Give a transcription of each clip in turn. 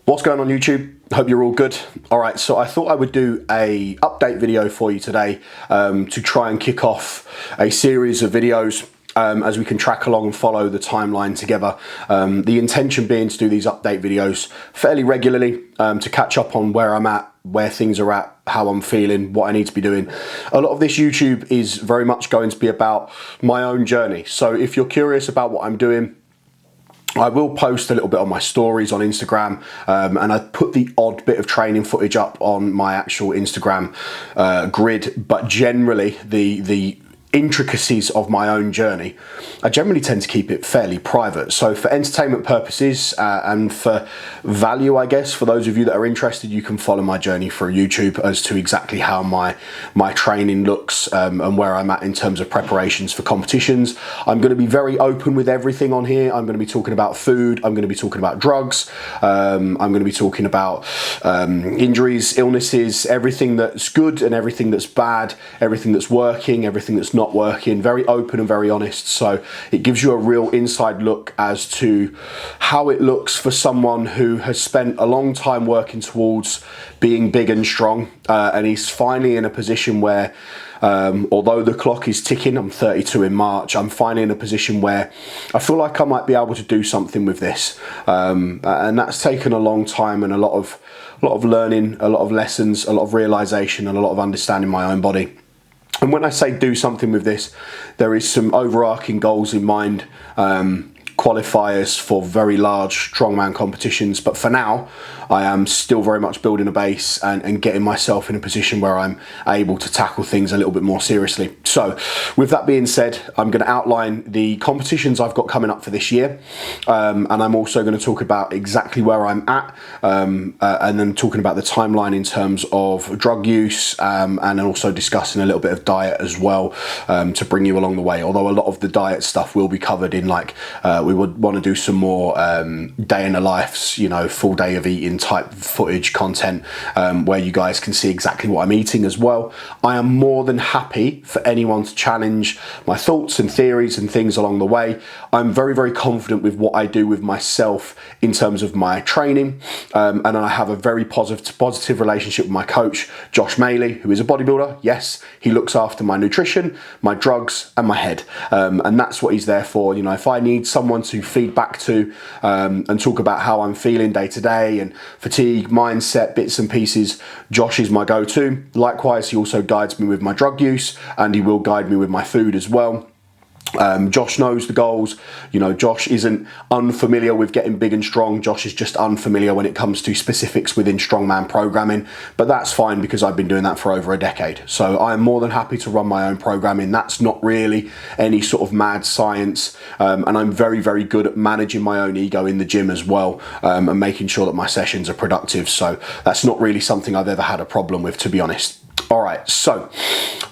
What's going on YouTube? Hope you're all good. All right, so I thought I would do a update video for you today to try and kick off a series of videos as we can track along and follow the timeline together. The intention being to do these update videos fairly regularly to catch up on where I'm at, where things are at, how I'm feeling, what I need to be doing. A lot of this YouTube is very much going to be about my own journey. So if you're curious about what I'm doing, I will post a little bit on my stories on Instagram, and I put the odd bit of training footage up on my actual Instagram grid, but generally the intricacies of my own journey, I generally tend to keep it fairly private. So for entertainment purposes and for value, I guess, for those of you that are interested, you can follow my journey through YouTube as to exactly how my training looks and where I'm at in terms of preparations for competitions. I'm going to be very open with everything on here. I'm going to be talking about food. I'm going to be talking about drugs. I'm going to be talking about injuries, illnesses, everything that's good and everything that's bad, everything that's working, everything that's not working. Very open and very honest, so it gives you a real inside look as to how it looks for someone who has spent a long time working towards being big and strong, and he's finally in a position where although the clock is ticking, I'm 32 in March, I'm finally in a position where I feel like I might be able to do something with this, and that's taken a long time and a lot of learning, a lot of lessons, a lot of realization, and a lot of understanding my own body. And when I say do something with this, there is some overarching goals in mind, qualifiers for very large strongman competitions. But for now, I am still very much building a base and getting myself in a position where I'm able to tackle things a little bit more seriously. So with that being said, I'm going to outline the competitions I've got coming up for this year. And I'm also going to talk about exactly where I'm at, and then talking about the timeline in terms of drug use, and also discussing a little bit of diet as well, to bring you along the way. Although a lot of the diet stuff will be covered in, like, we would want to do some more day in the lives, you know, full day of eating type footage content, where you guys can see exactly what I'm eating as well. I am more than happy for anyone to challenge my thoughts and theories and things along the way. I'm very, very confident with what I do with myself in terms of my training, and I have a very positive relationship with my coach, Josh Maley, who is a bodybuilder. Yes, he looks after my nutrition, my drugs, and my head, and that's what he's there for. You know, if I need someone to feed back to and talk about how I'm feeling day to day and fatigue, mindset, bits and pieces, Josh is my go-to. Likewise, he also guides me with my drug use, and he will guide me with my food as well. Josh knows the goals. You know, Josh isn't unfamiliar with getting big and strong. Josh is just unfamiliar when it comes to specifics within strongman programming, but that's fine because I've been doing that for over a decade. So I'm more than happy to run my own programming. That's not really any sort of mad science, and I'm very, very good at managing my own ego in the gym as well, and making sure that my sessions are productive. So that's not really something I've ever had a problem with, to be honest. All right, so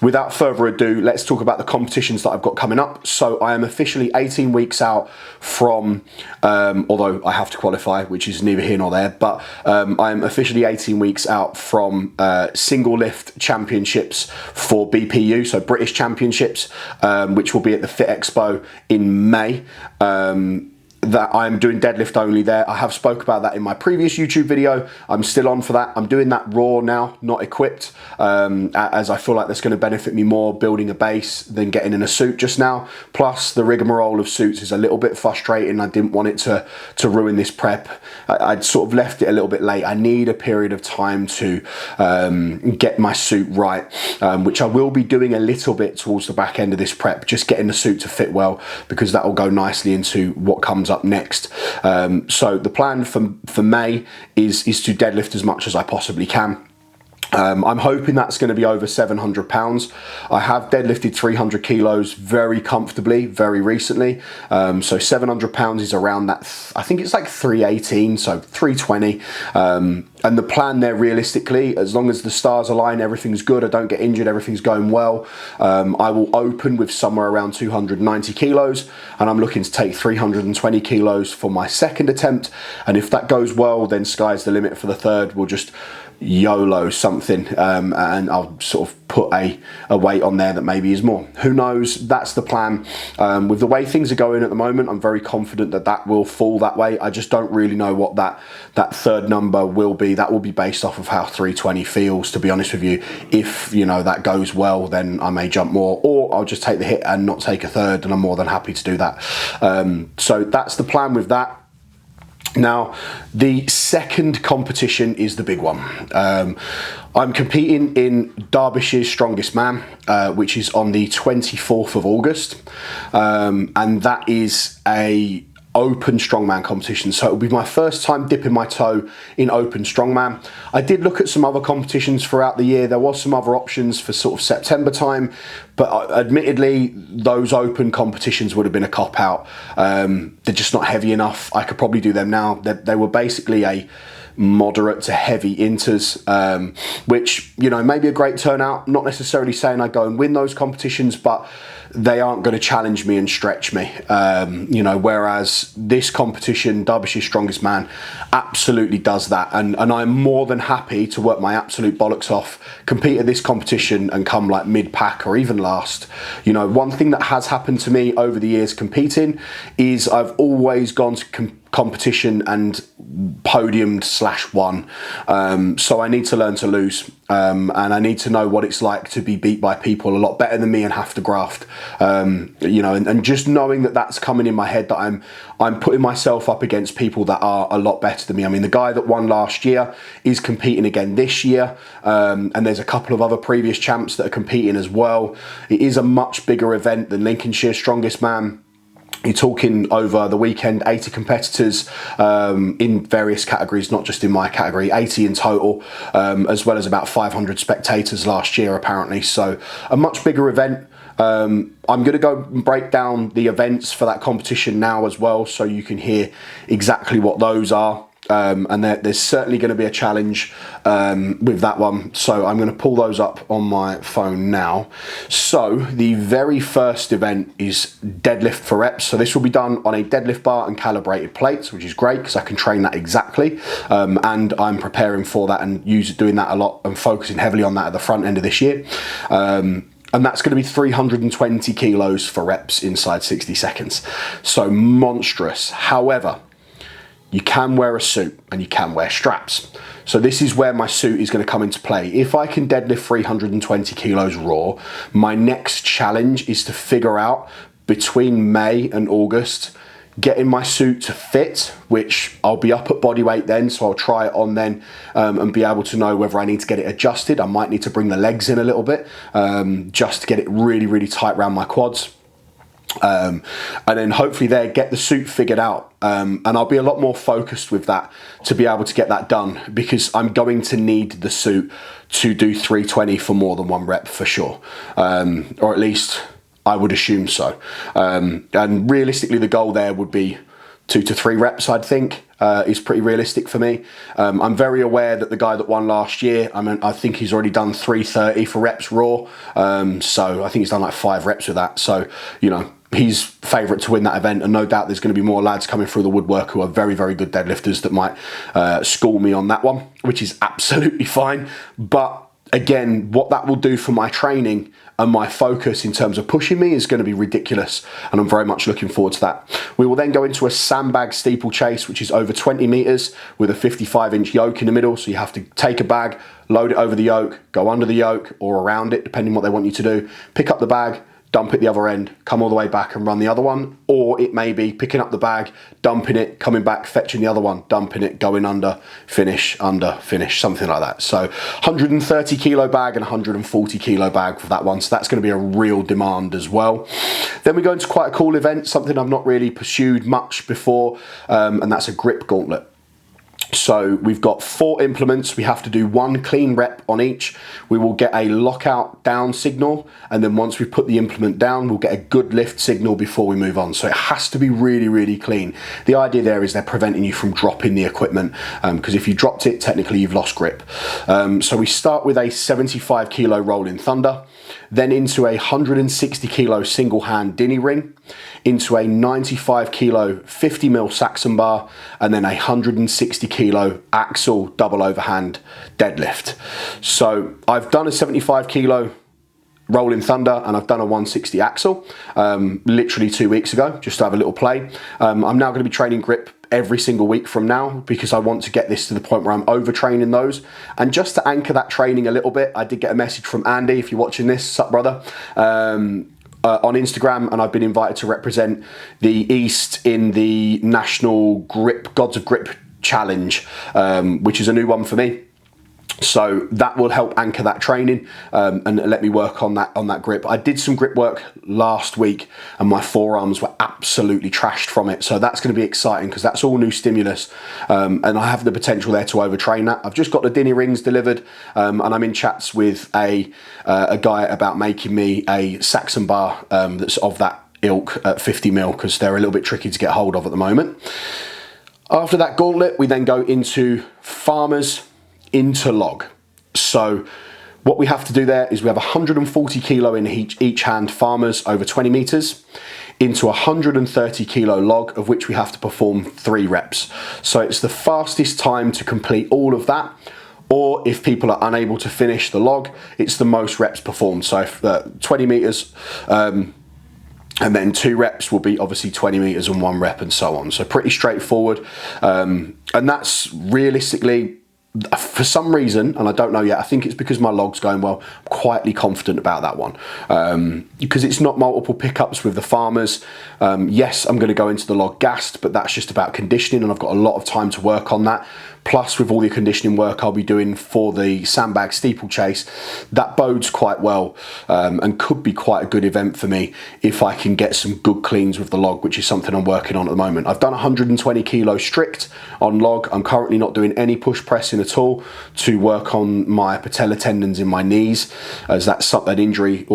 without further ado, let's talk about the competitions that I've got coming up. So I am officially 18 weeks out from, although I have to qualify, which is neither here nor there, but I am officially 18 weeks out from single lift championships for BPU, so British Championships, which will be at the Fit Expo in May. That I'm doing deadlift only there. I have spoke about that in my previous YouTube video. I'm still on for that. I'm doing that raw now, not equipped, as I feel like that's going to benefit me more building a base than getting in a suit just now. Plus the rigmarole of suits is a little bit frustrating. I didn't want it to ruin this prep. I'd sort of left it a little bit late. I need a period of time to get my suit right, which I will be doing a little bit towards the back end of this prep, just getting the suit to fit well, because that will go nicely into what comes up next. So the plan for May is to deadlift as much as I possibly can. I'm hoping that's going to be over 700 pounds. I have deadlifted 300 kilos very comfortably very recently. So 700 pounds is around that. I think it's like 318, so 320. And the plan there, realistically, as long as the stars align, everything's good, I don't get injured, everything's going well, I will open with somewhere around 290 kilos, and I'm looking to take 320 kilos for my second attempt. And if that goes well, then sky's the limit for the third. We'll just YOLO something, and I'll sort of put a weight on there that maybe is more. Who knows? That's the plan. With the way things are going at the moment, I'm very confident that that will fall that way. I just don't really know what that third number will be. That will be based off of how 320 feels, to be honest with you. If, you know, that goes well, then I may jump more, or I'll just take the hit and not take a third, and I'm more than happy to do that. So that's the plan with that. Now, the second competition is the big one. I'm competing in Derbyshire's Strongest Man, which is on the 24th of August, and that is a open strongman competition. So it'll be my first time dipping my toe in open strongman. I did look at some other competitions throughout the year. There was some other options for sort of September time, but admittedly, those open competitions would have been a cop-out. They're just not heavy enough. I could probably do them now. They were basically a moderate to heavy inters, which, you know, may be a great turnout. Not necessarily saying I go and win those competitions, but they aren't going to challenge me and stretch me, you know, whereas this competition, Derbyshire's Strongest Man, absolutely does that, and I'm more than happy to work my absolute bollocks off, compete at this competition and come like mid-pack or even last. You know, one thing that has happened to me over the years competing is I've always gone to competition and podiumed / won. So I need to learn to lose, and I need to know what it's like to be beat by people a lot better than me and have to graft. You know, and just knowing that that's coming in my head, that I'm putting myself up against people that are a lot better than me. I mean, the guy that won last year is competing again this year, and there's a couple of other previous champs that are competing as well. It is a much bigger event than Lincolnshire's Strongest Man. You're talking over the weekend, 80 competitors in various categories, not just in my category, 80 in total, as well as about 500 spectators last year, apparently. So a much bigger event. I'm going to go and break down the events for that competition now as well, so you can hear exactly what those are. And there's certainly going to be a challenge with that one, so I'm going to pull those up on my phone now. So the very first event is deadlift for reps. So this will be done on a deadlift bar and calibrated plates, which is great because I can train that exactly, and I'm preparing for that and doing that a lot and focusing heavily on that at the front end of this year. And that's going to be 320 kilos for reps inside 60 seconds. So monstrous. However, you can wear a suit and you can wear straps. So this is where my suit is going to come into play. If I can deadlift 320 kilos raw, my next challenge is to figure out between May and August, getting my suit to fit, which I'll be up at body weight then, so I'll try it on then, and be able to know whether I need to get it adjusted. I might need to bring the legs in a little bit, just to get it really, really tight around my quads. And then hopefully there, get the suit figured out, and I'll be a lot more focused with that to be able to get that done, because I'm going to need the suit to do 320 for more than one rep for sure, or at least I would assume so. And realistically, the goal there would be 2 to 3 reps, I'd think, is pretty realistic for me. I'm very aware that the guy that won last year, I think he's already done 330 for reps raw. So I think he's done like 5 reps with that. So, you know, he's favourite to win that event, and no doubt there's going to be more lads coming through the woodwork who are very, very good deadlifters that might school me on that one, which is absolutely fine. But again, what that will do for my training and my focus in terms of pushing me is going to be ridiculous, and I'm very much looking forward to that. We will then go into a sandbag steeplechase, which is over 20 metres with a 55-inch yoke in the middle. So you have to take a bag, load it over the yoke, go under the yoke or around it, depending what they want you to do, pick up the bag, dump it the other end, come all the way back and run the other one. Or it may be picking up the bag, dumping it, coming back, fetching the other one, dumping it, going under, finish, something like that. So 130 kilo bag and 140 kilo bag for that one. So that's going to be a real demand as well. Then we go into quite a cool event, something I've not really pursued much before, and that's a grip gauntlet. So we've got 4 implements. We have to do 1 clean rep on each. We will get a lockout down signal, and then once we put the implement down, we'll get a good lift signal before we move on. So it has to be really, really clean. The idea there is they're preventing you from dropping the equipment, because if you dropped it, technically you've lost grip. So we start with a 75 kilo rolling thunder, then into a 160 kilo single hand Dinny ring, into a 95 kilo 50 mil Saxon bar, and then a 160 kilo axle double overhand deadlift. So I've done a 75 kilo rolling thunder and I've done a 160 axle literally 2 weeks ago, just to have a little play. I'm now going to be training grip every single week from now, because I want to get this to the point where I'm overtraining those. And just to anchor that training a little bit, I did get a message from Andy, if you're watching this, sup brother, on Instagram, and I've been invited to represent the East in the National Grip Gods of Grip Challenge, which is a new one for me. So that will help anchor that training and let me work on that grip. I did some grip work last week and my forearms were absolutely trashed from it. So that's going to be exciting because that's all new stimulus, and I have the potential there to overtrain that. I've just got the Dinny rings delivered, and I'm in chats with a guy about making me a Saxon bar that's of that ilk at 50 mil, because they're a little bit tricky to get hold of at the moment. After that gauntlet, we then go into farmers into log. So what we have to do there is we have 140 kilo in each hand farmers over 20 meters into 130 kilo log, of which we have to perform 3 reps. So it's the fastest time to complete all of that, or if people are unable to finish the log, it's the most reps performed. So if 20 meters, and then 2 reps will be obviously 20 meters and 1 rep and so on. So pretty straightforward. And that's realistically, for some reason, and I don't know yet, I think it's because my log's going well, I'm quietly confident about that one. Because it's not multiple pickups with the farmers. Yes, I'm going to go into the log gassed, but that's just about conditioning, and I've got a lot of time to work on that. Plus, with all the conditioning work I'll be doing for the sandbag steeplechase, that bodes quite well, and could be quite a good event for me if I can get some good cleans with the log, which is something I'm working on at the moment. I've done 120 kilo strict on log. I'm currently not doing any push pressing at all to work on my patella tendons in my knees, as that's an injury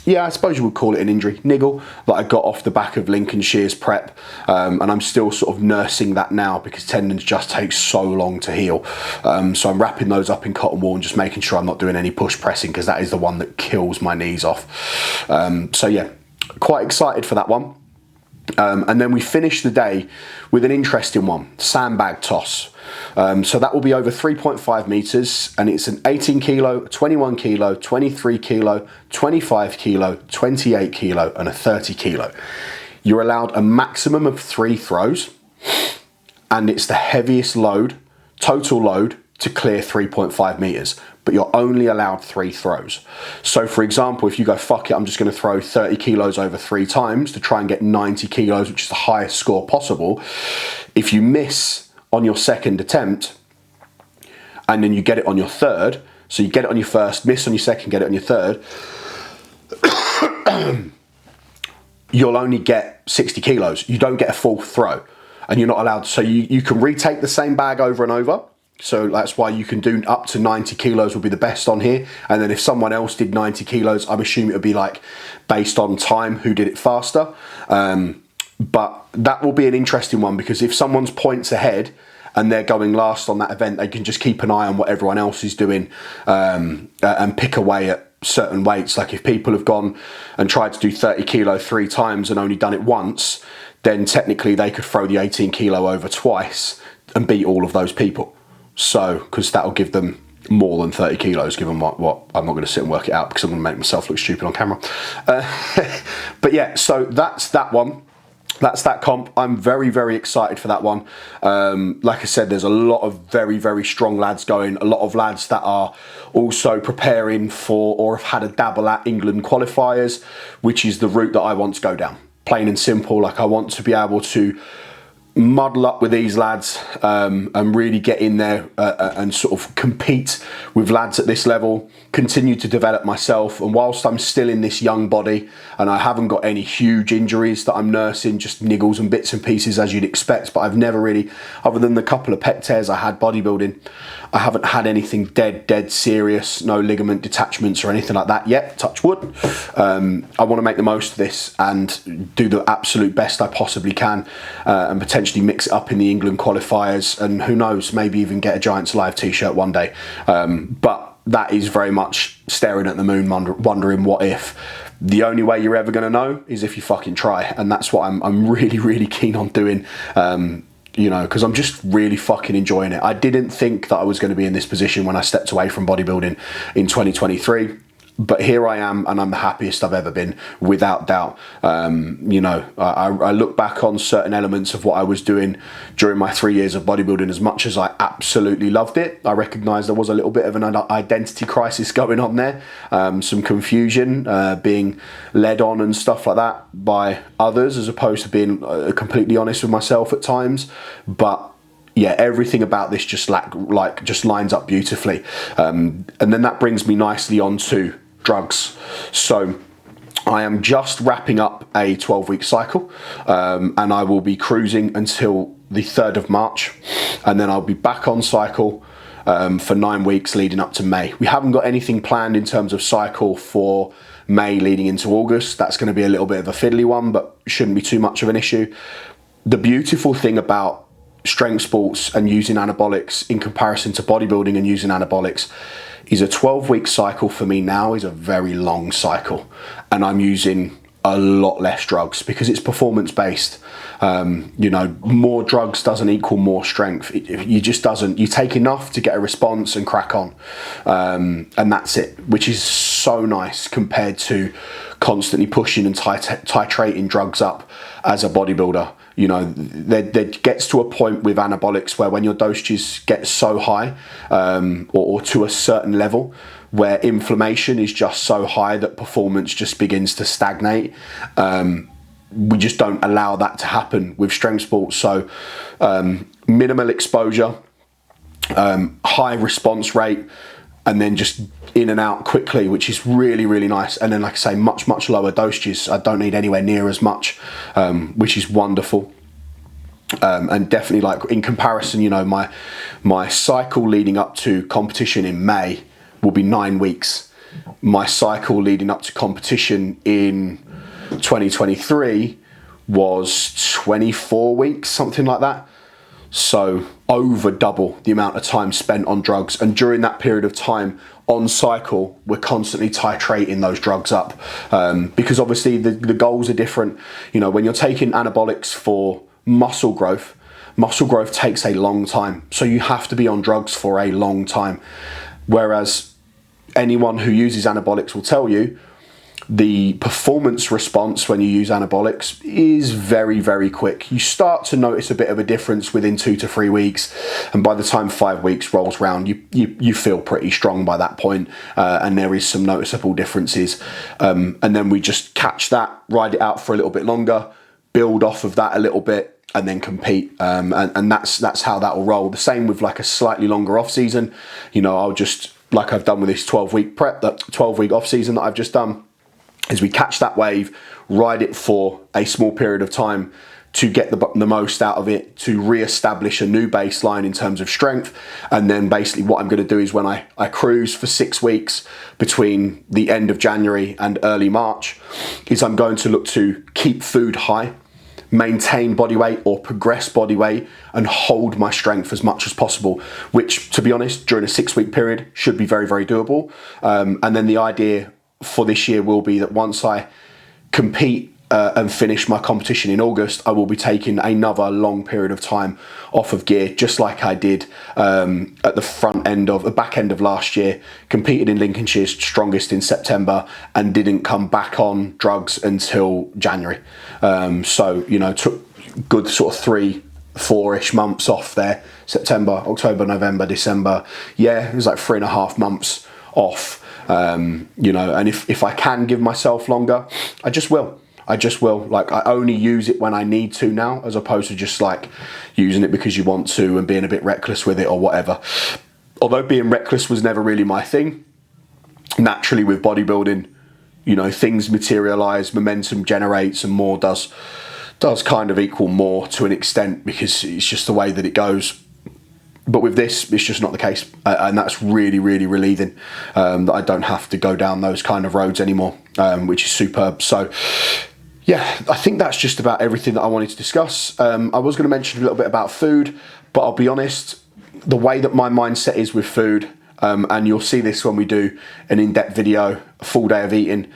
yeah, I suppose you would call it an injury, niggle, that I got off the back of Lincolnshire's prep, and I'm still sort of nursing that now because tendons just take so long to heal. So I'm wrapping those up in cotton wool and just making sure I'm not doing any push pressing, because that is the one that kills my knees off. So yeah, quite excited for that one. And then we finish the day with an interesting one, sandbag toss. So that will be over 3.5 meters, and it's an 18 kilo, 21 kilo, 23 kilo, 25 kilo, 28 kilo, and a 30 kilo. You're allowed a maximum of 3 throws, and it's the heaviest load, total load, to clear 3.5 meters, but you're only allowed 3 throws. So for example, if you go, fuck it, I'm just gonna throw 30 kilos over 3 times to try and get 90 kilos, which is the highest score possible. If you miss on your second attempt, and then you get it on your third, so you get it on your first, miss on your second, get it on your third, you'll only get 60 kilos. You don't get a full throw, and you're not allowed, so you can retake the same bag over and over. So that's why you can do up to 90 kilos will be the best on here. And then if someone else did 90 kilos, I'm assuming it would be like based on time, who did it faster. But that will be an interesting one, because if someone's points ahead and they're going last on that event, they can just keep an eye on what everyone else is doing, and pick away at certain weights. Like if people have gone and tried to do 30 kilo 3 times and only done it once, then technically they could throw the 18 kilo over twice and beat all of those people. So, because that'll give them more than 30 kilos, given what I'm not going to sit and work it out because I'm going to make myself look stupid on camera. But yeah, so that's that one. That's that comp. I'm very, very excited for that one. Like I said, there's a lot of very, very strong lads going. A lot of lads that are also preparing for or have had a dabble at England qualifiers, which is the route that I want to go down. Plain and simple. Like, I want to be able to muddle up with these lads and really get in there and sort of compete with lads at this level, continue to develop myself. And whilst I'm still in this young body and I haven't got any huge injuries that I'm nursing, just niggles and bits and pieces as you'd expect, but I've never really, other than the couple of pec tears I had bodybuilding, I haven't had anything dead serious, no ligament detachments or anything like that yet, touch wood. I want to make the most of this and do the absolute best I possibly can, and potentially mix it up in the England qualifiers, and who knows, maybe even get a Giants Live t-shirt one day. But that is very much staring at the moon, wondering what if. The only way you're ever going to know is if you fucking try, and that's what I'm really keen on doing. You know, because I'm just really fucking enjoying it. I didn't think that I was going to be in this position when I stepped away from bodybuilding in 2023. But here I am, and I'm the happiest I've ever been, without doubt. You know, I look back on certain elements of what I was doing during my 3 years of bodybuilding. As much as I absolutely loved it, I recognise there was a little bit of an identity crisis going on there. Some confusion, being led on and stuff like that by others, as opposed to being completely honest with myself at times. But yeah, everything about this just just lines up beautifully. And then that brings me nicely on to drugs. So I am just wrapping up a 12-week cycle, and I will be cruising until the 3rd of March, and then I'll be back on cycle for 9 weeks leading up to May. We haven't got anything planned in terms of cycle for May leading into August. That's going to be a little bit of a fiddly one, but shouldn't be too much of an issue. The beautiful thing about strength sports and using anabolics in comparison to bodybuilding and using anabolics is a 12-week cycle for me now is a very long cycle, and I'm using a lot less drugs because it's performance based. You know, more drugs doesn't equal more strength. You just doesn't. You take enough to get a response and crack on, and that's it, which is so nice compared to constantly pushing and titrating drugs up as a bodybuilder. You know, there gets to a point with anabolics where when your dosages get so high, or to a certain level, where inflammation is just so high that performance just begins to stagnate. We just don't allow that to happen with strength sports. So minimal exposure, high response rate, and then just in and out quickly, which is really nice. And then, like I say, much lower dosages. I don't need anywhere near as much, which is wonderful. And definitely, like, in comparison, you know, my cycle leading up to competition in May will be 9 weeks. My cycle leading up to competition in 2023 was 24 weeks, something like that. So over double the amount of time spent on drugs, and during that period of time on cycle we're constantly titrating those drugs up, because obviously the goals are different. You know, when you're taking anabolics for muscle growth takes a long time, so you have to be on drugs for a long time, whereas anyone who uses anabolics will tell you the performance response when you use anabolics is very quick. You start to notice a bit of a difference within 2 to 3 weeks, and by the time 5 weeks rolls round, you feel pretty strong by that point, and there is some noticeable differences. And then we just catch that, ride it out for a little bit longer, build off of that a little bit, and then compete. And that's how that will roll. The same with like a slightly longer off season. You know, I'll just, like I've done with this 12-week prep, that 12-week off season that I've just done, is we catch that wave, ride it for a small period of time to get the most out of it, to re-establish a new baseline in terms of strength. And then basically what I'm going to do is when I cruise for 6 weeks between the end of January and early March, is I'm going to look to keep food high, maintain body weight or progress body weight, and hold my strength as much as possible, which, to be honest, during a 6-week period should be very doable. And then the idea for this year will be that once I compete and finish my competition in August, I will be taking another long period of time off of gear, just like I did at the back end of last year. Competed in Lincolnshire's Strongest in September and didn't come back on drugs until January. So, you know, took good sort of 3-4-ish months off there. September, October, November, December. Yeah, it was like 3.5 months off. You know, and if I can give myself longer, I just will. I just will. Like, I only use it when I need to now, as opposed to just like using it because you want to and being a bit reckless with it or whatever. Although being reckless was never really my thing, naturally with bodybuilding, you know, things materialize, momentum generates, and more does kind of equal more to an extent, because it's just the way that it goes. But with this, it's just not the case, and that's really, really relieving, that I don't have to go down those kind of roads anymore, which is superb. So yeah, I think that's just about everything that I wanted to discuss. I was going to mention a little bit about food, but I'll be honest, the way that my mindset is with food, and you'll see this when we do an in-depth video, a full day of eating,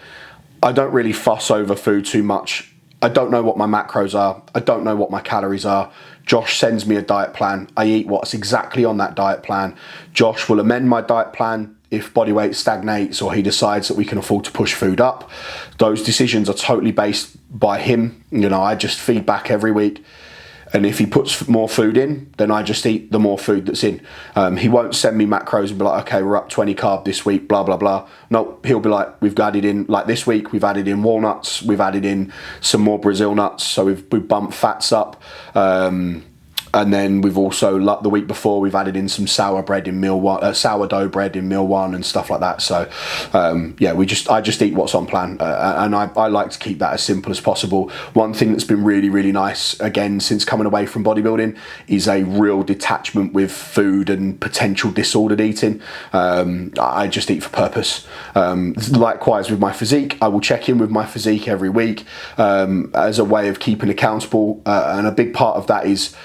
I don't really fuss over food too much. I don't know what my macros are. I don't know what my calories are. Josh sends me a diet plan. I eat what's exactly on that diet plan. Josh will amend my diet plan if body weight stagnates or he decides that we can afford to push food up. Those decisions are totally based by him. You know, I just feed back every week. And if he puts more food in, then I just eat the more food that's in. He won't send me macros and be like, okay, we're up 20 carb this week, blah, blah, blah. No, he'll be like, we've added in, like this week, we've added in walnuts, we've added in some more Brazil nuts, so we've bumped fats up. And then we've also, like the week before, we've added in some sourdough bread in meal one and stuff like that. So yeah, I just eat what's on plan, and I like to keep that as simple as possible. One thing that's been really, really nice, again, since coming away from bodybuilding, is a real detachment with food and potential disordered eating. I just eat for purpose. Likewise with my physique, I will check in with my physique every week, as a way of keeping accountable, and a big part of that is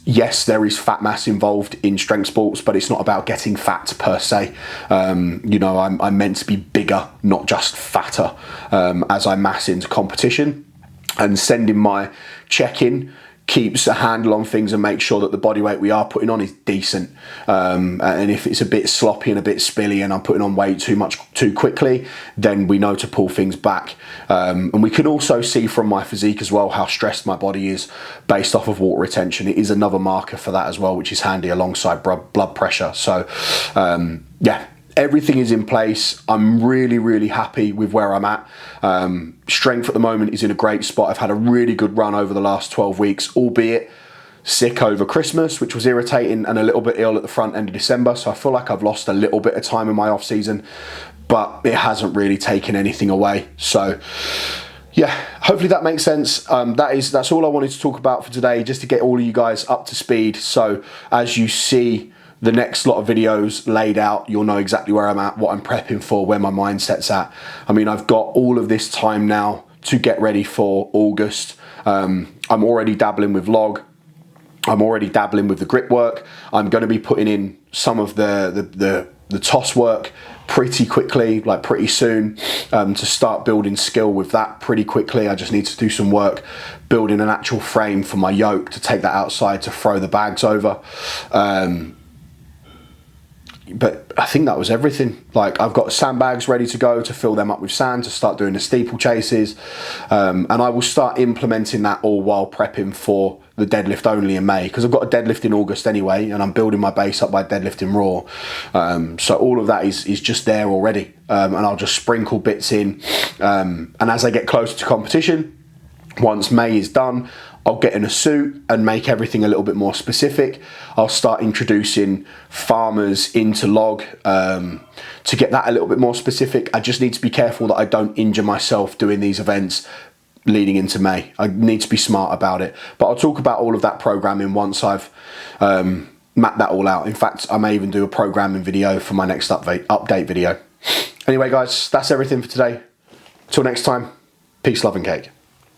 yes, there is fat mass involved in strength sports, but it's not about getting fat per se. You know, I'm meant to be bigger, not just fatter, as I mass into competition. And sending my check-in keeps a handle on things and makes sure that the body weight we are putting on is decent. And if it's a bit sloppy and a bit spilly and I'm putting on weight too much too quickly, then we know to pull things back. And we can also see from my physique as well how stressed my body is based off of water retention. It is another marker for that as well, which is handy alongside blood pressure. So yeah, everything is in place. I'm really, really happy with where I'm at. Strength at the moment is in a great spot. I've had a really good run over the last 12 weeks, albeit sick over Christmas, which was irritating, and a little bit ill at the front end of December. So I feel like I've lost a little bit of time in my off season, but it hasn't really taken anything away. So yeah, hopefully that makes sense. That's all I wanted to talk about for today, just to get all of you guys up to speed. So as you see the next lot of videos laid out, you'll know exactly where I'm at, what I'm prepping for, where my mindset's at. I mean, I've got all of this time now to get ready for August. I'm already dabbling with log. I'm already dabbling with the grip work. I'm going to be putting in some of the toss work pretty quickly, like pretty soon, to start building skill with that pretty quickly. I just need to do some work building an actual frame for my yoke to take that outside to throw the bags over. But I think that was everything. Like, I've got sandbags ready to go to fill them up with sand to start doing the steeple chases, and I will start implementing that all while prepping for the deadlift only in May, because I've got a deadlift in August anyway, and I'm building my base up by deadlifting raw. So all of that is just there already, and I'll just sprinkle bits in, and as I get closer to competition, once May is done, I'll get in a suit and make everything a little bit more specific. I'll start introducing farmers into log, to get that a little bit more specific. I just need to be careful that I don't injure myself doing these events leading into May. I need to be smart about it. But I'll talk about all of that programming once I've mapped that all out. In fact, I may even do a programming video for my next update video. Anyway, guys, that's everything for today. Till next time, peace, love, and cake.